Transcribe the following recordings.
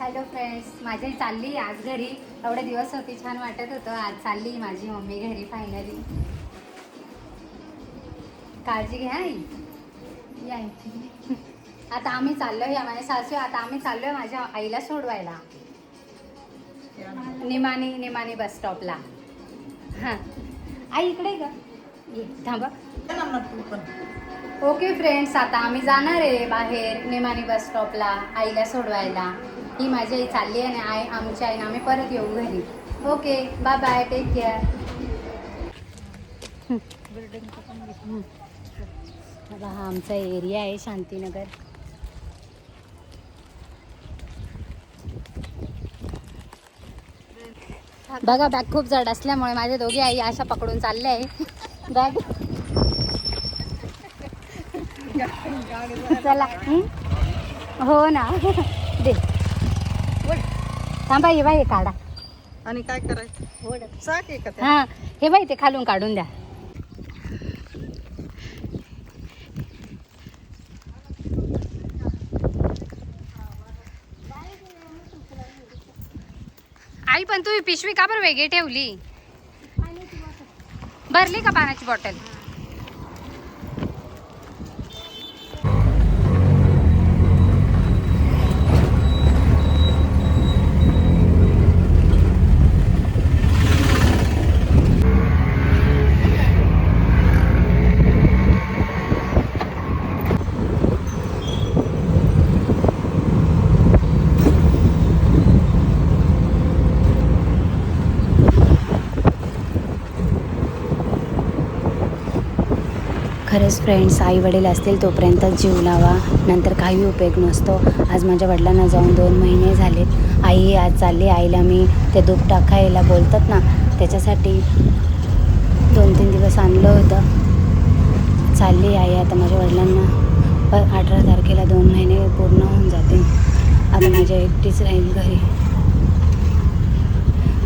Hello friends, माझी चालली आज घरी. एवढे दिवस होती, छान वाटत होतं. आज चालली माझी मम्मी घरी फायनली. काळजी घ्या यायची. आता आम्ही चाललोय, माझ्या सासू आता आम्ही चाललोय माझ्या आईला सोडवायला निमाणी बस स्टॉपला. हां आई इकडे का ये थांबा. ओके फ्रेंड्स, आता आम्ही जाणार आहे बाहेर निमाणी बस स्टॉपला आईला सोडवायला. ही माझी आई चालली आहे आणि आमची आई आम्ही परत येऊ घरी. Okay bye bye, take care. हा आमचा एरिया आहे शांतीनगर. बघा बॅग खूप जड असल्यामुळे माझ्या दोघी आई अशा पकडून चालल्या आहे बॅग. चला हो ना दे थांबा. हे बाई काढा आणि काय करायचं चाक आहे का ते? हां हे बाई ते खालून काढून द्या. आई पण तुम्ही पिशवी का बरं वेगळी ठेवली? भरली का पाण्याची बॉटल? खरंच फ्रेंड्स, आई वडील असतील तोपर्यंत जीव लावा, नंतर काही उपयोग नसतो. आज माझ्या वडिलांना जाऊन 2 महिने झालेत. आई आज चालली. आईला मी ते दूध टाकायला बोलतात ना, त्याच्यासाठी 2-3 दिवस आणलं होतं. चालली आई आता माझ्या वडिलांना 18 तारखेला 2 महिने पूर्ण होऊन जाते. आता माझ्या एकटीच राहील घरी.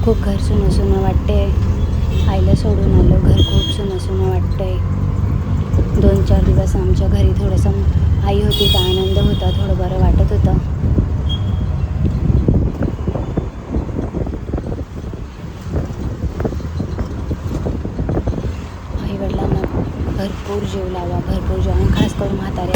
खूप घर सुनं वाटते. आईला सोडून आलो, घर खूप सुनं वाटतंय. 2-4 दिवस आमच्या घरी थोडंसं आई होती तर आनंद होता, थोडं बरं वाटत होतं. आईवडिलांना भरपूर जीव लावा, भरपूर जीव, आणि खास करून म्हातारे